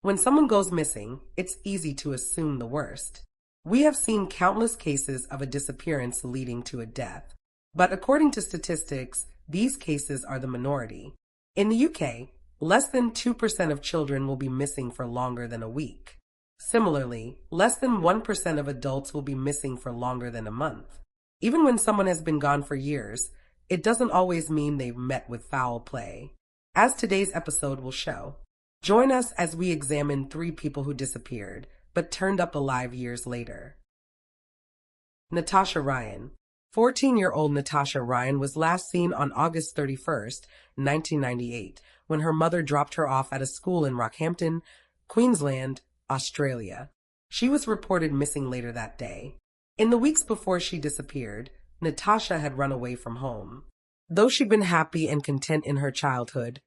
When someone goes missing, it's easy to assume the worst. We have seen countless cases of a disappearance leading to a death. But according to statistics, these cases are the minority. In the UK, less than 2% of children will be missing for longer than a week. Similarly, less than 1% of adults will be missing for longer than a month. Even when someone has been gone for years, it doesn't always mean they've met with foul play, as today's episode will show. Join us as we examine 3 people who disappeared, but turned up alive years later. Natasha Ryan. 14-year-old Natasha Ryan was last seen on August 31st, 1998, when her mother dropped her off at a school in Rockhampton, Queensland, Australia. She was reported missing later that day. In the weeks before she disappeared, Natasha had run away from home. Though she'd been happy and content in her childhood,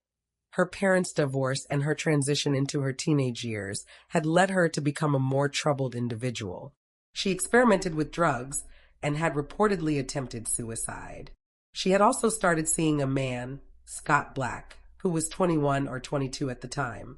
her parents' divorce and her transition into her teenage years had led her to become a more troubled individual. She experimented with drugs and had reportedly attempted suicide. She had also started seeing a man, Scott Black, who was 21 or 22 at the time.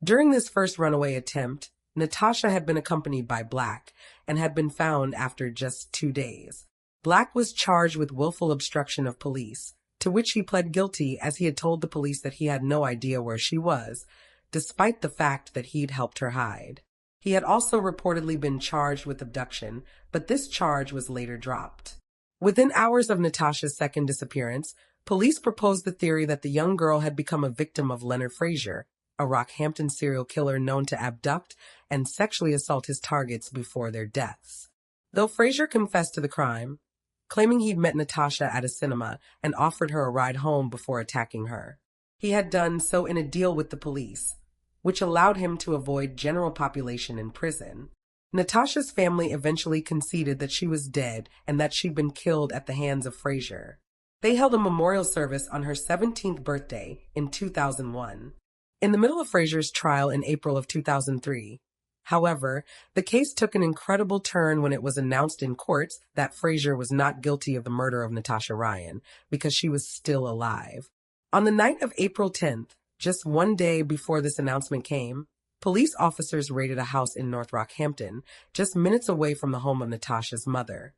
During this first runaway attempt, Natasha had been accompanied by Black and had been found after just 2 days. Black was charged with willful obstruction of police, to which he pled guilty as he had told the police that he had no idea where she was, despite the fact that he'd helped her hide. He had also reportedly been charged with abduction, but this charge was later dropped. Within hours of Natasha's second disappearance, police proposed the theory that the young girl had become a victim of Leonard Frazier, a Rockhampton serial killer known to abduct and sexually assault his targets before their deaths. Though Frazier confessed to the crime, claiming he'd met Natasha at a cinema and offered her a ride home before attacking her. He had done so in a deal with the police, which allowed him to avoid general population in prison. Natasha's family eventually conceded that she was dead and that she'd been killed at the hands of Frazier. They held a memorial service on her 17th birthday in 2001. In the middle of Frazier's trial in April of 2003, however, the case took an incredible turn when it was announced in courts that Frazier was not guilty of the murder of Natasha Ryan because she was still alive. On the night of April 10th, just 1 day before this announcement came, police officers raided a house in North Rockhampton, just minutes away from the home of Natasha's mother.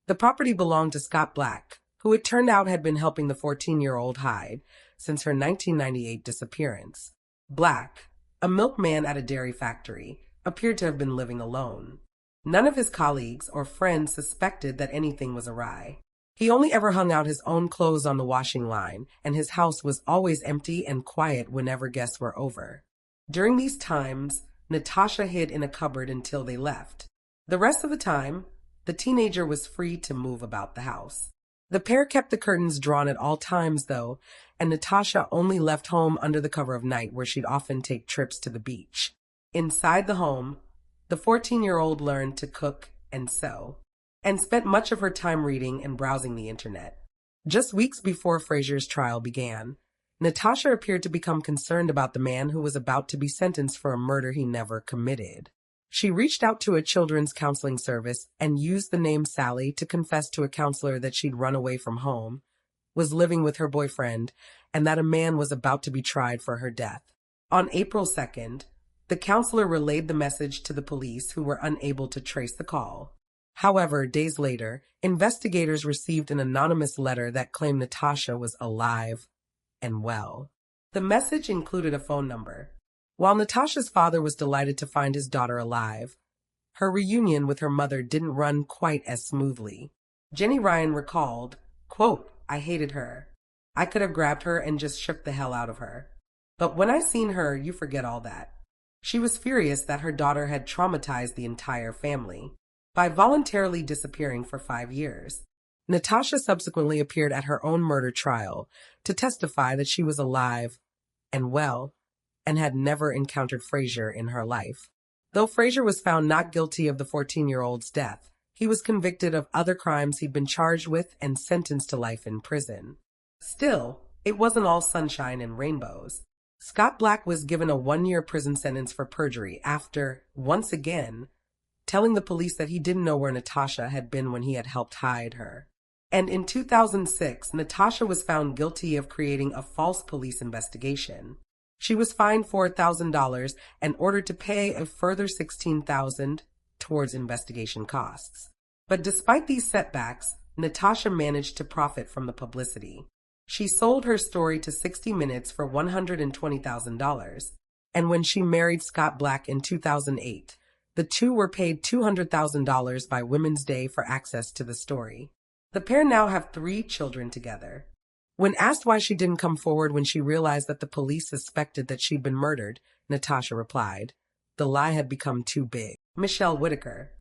The property belonged to Scott Black, who it turned out had been helping the 14-year-old hide since her 1998 disappearance. Black, a milkman at a dairy factory, appeared to have been living alone. None of his colleagues or friends suspected that anything was awry. He only ever hung out his own clothes on the washing line, and his house was always empty and quiet whenever guests were over. During these times, Natasha hid in a cupboard until they left. The rest of the time, the teenager was free to move about the house. The pair kept the curtains drawn at all times, though, and Natasha only left home under the cover of night, where she'd often take trips to the beach. Inside the home, the 14-year-old learned to cook and sew, and spent much of her time reading and browsing the internet. Just weeks before Frazier's trial began, Natasha appeared to become concerned about the man who was about to be sentenced for a murder he never committed. She reached out to a children's counseling service and used the name Sally to confess to a counselor that she'd run away from home, was living with her boyfriend, and that a man was about to be tried for her death. On April 2nd, the counselor relayed the message to the police, who were unable to trace the call. However, days later, investigators received an anonymous letter that claimed Natasha was alive and well. The message included a phone number. While Natasha's father was delighted to find his daughter alive, her reunion with her mother didn't run quite as smoothly. Jenny Ryan recalled, quote, "I hated her. I could have grabbed her and just shook the hell out of her. But when I seen her, you forget all that." She was furious that her daughter had traumatized the entire family by voluntarily disappearing for 5 years. Natasha subsequently appeared at her own murder trial to testify that she was alive and well and had never encountered Frazier in her life. Though Frazier was found not guilty of the 14-year-old's death, he was convicted of other crimes he'd been charged with and sentenced to life in prison. Still, it wasn't all sunshine and rainbows. Scott Black was given a 1-year prison sentence for perjury after, once again, telling the police that he didn't know where Natasha had been when he had helped hide her. And in 2006, Natasha was found guilty of creating a false police investigation. She was fined $4,000 and ordered to pay a further $16,000 towards investigation costs. But despite these setbacks, Natasha managed to profit from the publicity. She sold her story to 60 Minutes for $120,000. And when she married Scott Black in 2008, the two were paid $200,000 by Women's Day for access to the story. The pair now have 3 children together. When asked why she didn't come forward when she realized that the police suspected that she'd been murdered, Natasha replied, "The lie had become too big." Michelle Whitaker.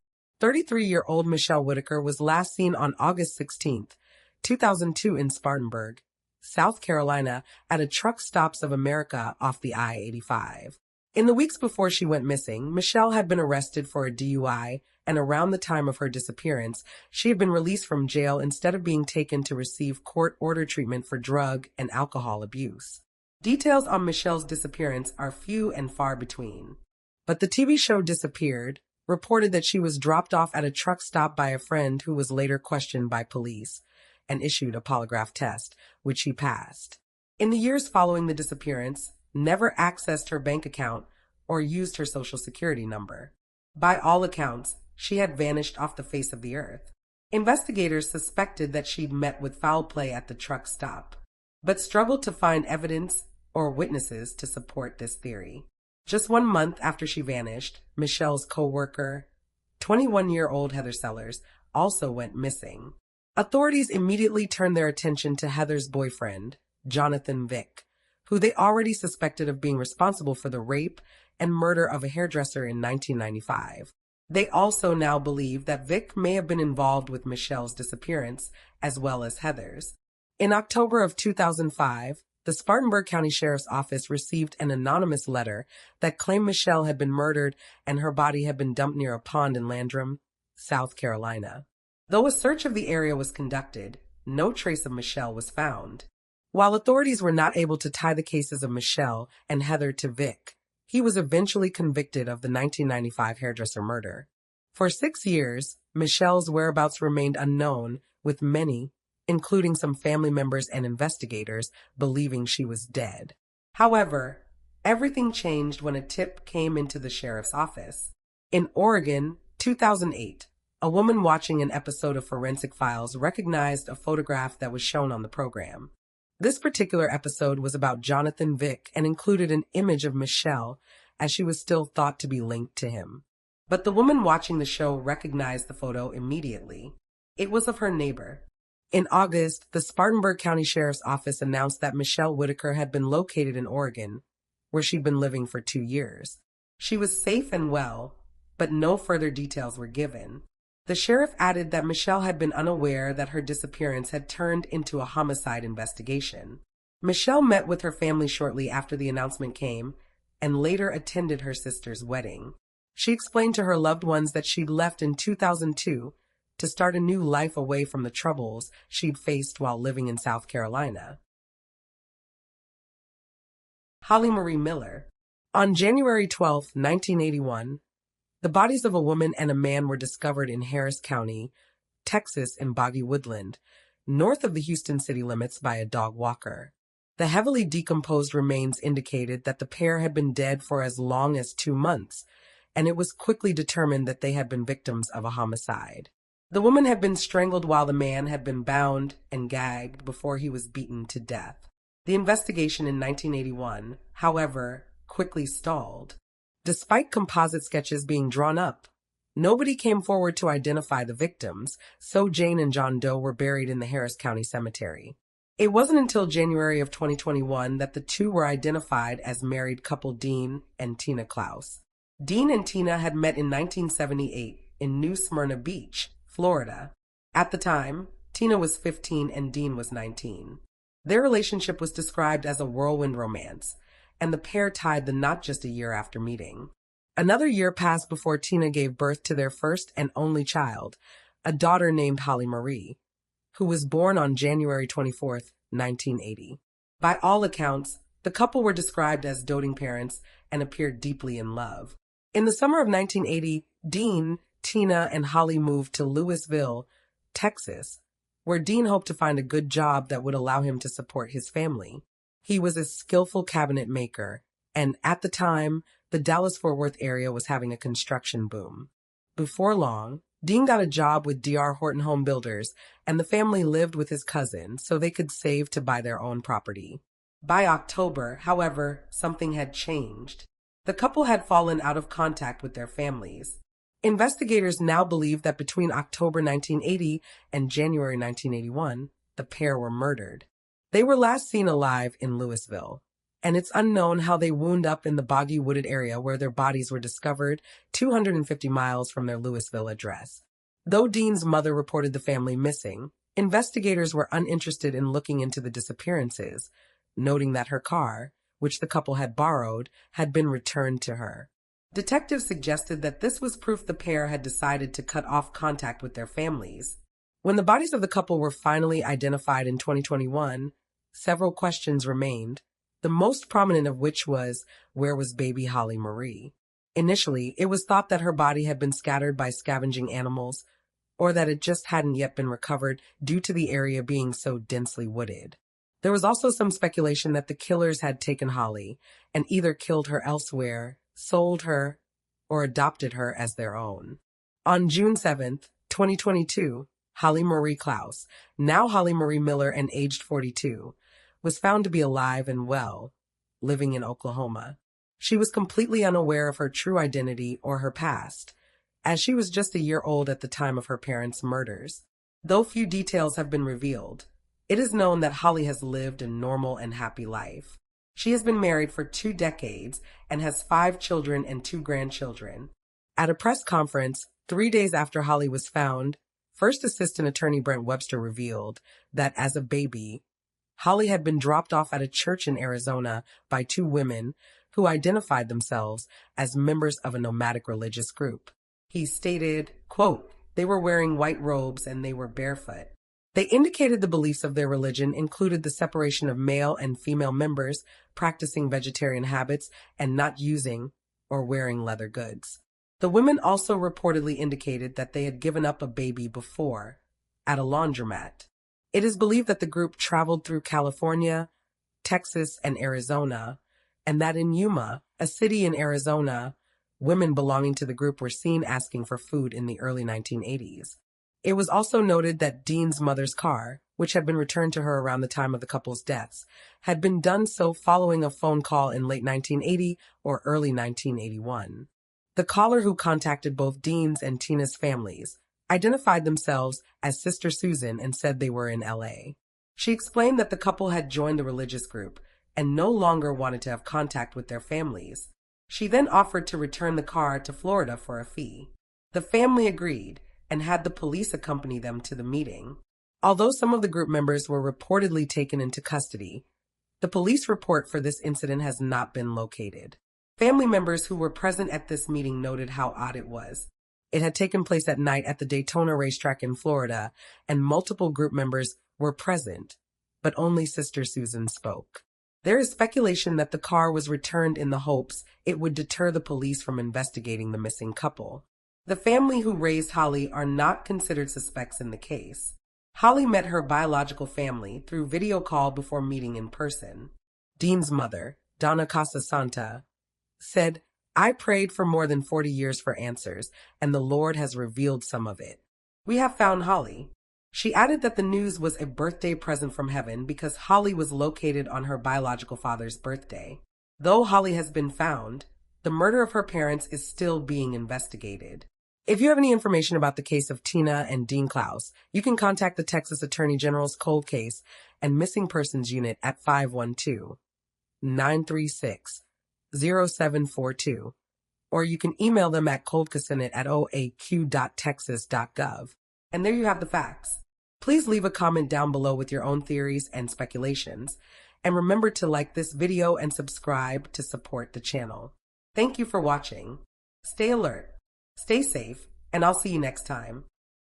33-year-old Michelle Whitaker was last seen on August 16, 2002 in Spartanburg, South Carolina, at a Truck Stops of America off the I-85. In the weeks before she went missing, Michelle had been arrested for a DUI, and around the time of her disappearance, she had been released from jail instead of being taken to receive court-ordered treatment for drug and alcohol abuse. Details on Michelle's disappearance are few and far between. But the TV show Disappeared reported that she was dropped off at a truck stop by a friend who was later questioned by police and issued a polygraph test, which she passed. In the years following the disappearance, never accessed her bank account or used her social security number. By all accounts, she had vanished off the face of the earth. Investigators suspected that she'd met with foul play at the truck stop, but struggled to find evidence or witnesses to support this theory. Just 1 month after she vanished, Michelle's co-worker, 21-year-old Heather Sellers, also went missing. Authorities immediately turned their attention to Heather's boyfriend, Jonathan Vick, who they already suspected of being responsible for the rape and murder of a hairdresser in 1995. They also now believe that Vick may have been involved with Michelle's disappearance, as well as Heather's. In October of 2005, the Spartanburg County Sheriff's Office received an anonymous letter that claimed Michelle had been murdered and her body had been dumped near a pond in Landrum, South Carolina. Though a search of the area was conducted, no trace of Michelle was found. While authorities were not able to tie the cases of Michelle and Heather to Vick, he was eventually convicted of the 1995 hairdresser murder. For 6 years, Michelle's whereabouts remained unknown, with many, including some family members and investigators, believing she was dead. However, everything changed when a tip came into the sheriff's office. In Oregon, 2008, a woman watching an episode of Forensic Files recognized a photograph that was shown on the program. This particular episode was about Jonathan Vick and included an image of Michelle, as she was still thought to be linked to him. But the woman watching the show recognized the photo immediately. It was of her neighbor. In August, the Spartanburg County Sheriff's Office announced that Michelle Whitaker had been located in Oregon, where she'd been living for 2 years. She was safe and well, but no further details were given. The sheriff added that Michelle had been unaware that her disappearance had turned into a homicide investigation. Michelle met with her family shortly after the announcement came and later attended her sister's wedding. She explained to her loved ones that she'd left in 2002 to start a new life away from the troubles she'd faced while living in South Carolina. Holly Marie Miller. On January 12, 1981, the bodies of a woman and a man were discovered in Harris County, Texas in Boggy Woodland, north of the Houston city limits by a dog walker. The heavily decomposed remains indicated that the pair had been dead for as long as 2 months, and it was quickly determined that they had been victims of a homicide. The woman had been strangled while the man had been bound and gagged before he was beaten to death. The investigation in 1981, however, quickly stalled. Despite composite sketches being drawn up, nobody came forward to identify the victims, so Jane and John Doe were buried in the Harris County Cemetery. It wasn't until January of 2021 that the two were identified as married couple Dean and Tina Klaus. Dean and Tina had met in 1978 in New Smyrna Beach, Florida. At the time, Tina was 15 and Dean was 19. Their relationship was described as a whirlwind romance, and the pair tied the knot just a year after meeting. Another year passed before Tina gave birth to their first and only child, a daughter named Holly Marie, who was born on January 24, 1980. By all accounts, the couple were described as doting parents and appeared deeply in love. In the summer of 1980, Dean, Tina, and Holly moved to Louisville, Texas, where Dean hoped to find a good job that would allow him to support his family. He was a skillful cabinet maker and at the time, the Dallas-Fort Worth area was having a construction boom. Before long, Dean got a job with D.R. Horton Home Builders, and the family lived with his cousin so they could save to buy their own property. By October, however, something had changed. The couple had fallen out of contact with their families. Investigators now believe that between October 1980 and January 1981, the pair were murdered. They were last seen alive in Louisville, and it's unknown how they wound up in the boggy wooded area where their bodies were discovered 250 miles from their Louisville address. Though Dean's mother reported the family missing, investigators were uninterested in looking into the disappearances, noting that her car, which the couple had borrowed, had been returned to her. Detectives suggested that this was proof the pair had decided to cut off contact with their families. When the bodies of the couple were finally identified in 2021, several questions remained, the most prominent of which was, where was baby Holly Marie? Initially, it was thought that her body had been scattered by scavenging animals, or that it just hadn't yet been recovered due to the area being so densely wooded. There was also some speculation that the killers had taken Holly and either killed her elsewhere, sold her, or adopted her as their own. On June 7th, 2022, Holly Marie Klaus, now Holly Marie Miller and aged 42, was found to be alive and well, living in Oklahoma. She was completely unaware of her true identity or her past, as she was just a year old at the time of her parents' murders. Though few details have been revealed, it is known that Holly has lived a normal and happy life. She has been married for 2 decades and has 5 children and 2 grandchildren. At a press conference 3 days after Holly was found, First Assistant Attorney Brent Webster revealed that as a baby, Holly had been dropped off at a church in Arizona by 2 women who identified themselves as members of a nomadic religious group. He stated, quote, "They were wearing white robes and they were barefoot. They indicated the beliefs of their religion included the separation of male and female members, practicing vegetarian habits, and not using or wearing leather goods." The women also reportedly indicated that they had given up a baby before, at a laundromat. It is believed that the group traveled through California, Texas, and Arizona, and that in Yuma, a city in Arizona, women belonging to the group were seen asking for food in the early 1980s. It was also noted that Dean's mother's car, which had been returned to her around the time of the couple's deaths, had been done so following a phone call in late 1980 or early 1981. The caller, who contacted both Dean's and Tina's families, identified themselves as Sister Susan and said they were in LA. She explained that the couple had joined the religious group and no longer wanted to have contact with their families. She then offered to return the car to Florida for a fee. The family agreed and had the police accompany them to the meeting. Although some of the group members were reportedly taken into custody, the police report for this incident has not been located. Family members who were present at this meeting noted how odd it was. It had taken place at night at the Daytona racetrack in Florida, and multiple group members were present, but only Sister Susan spoke. There is speculation that the car was returned in the hopes it would deter the police from investigating the missing couple. The family who raised Holly are not considered suspects in the case. Holly met her biological family through video call before meeting in person. Dean's mother, Donna Casasanta, said, "I prayed for more than 40 years for answers, and the Lord has revealed some of it. We have found Holly." She added that the news was a birthday present from heaven because Holly was located on her biological father's birthday. Though Holly has been found, the murder of her parents is still being investigated. If you have any information about the case of Tina and Dean Klaus, you can contact the Texas Attorney General's Cold Case and Missing Persons Unit at 512-936-0742, or you can email them at coldcasenate@oaq.texas.gov. And there you have the facts. Please leave a comment down below with your own theories and speculations, and remember to like this video and subscribe to support the channel. Thank you for watching. Stay alert, stay safe, and I'll see you next time.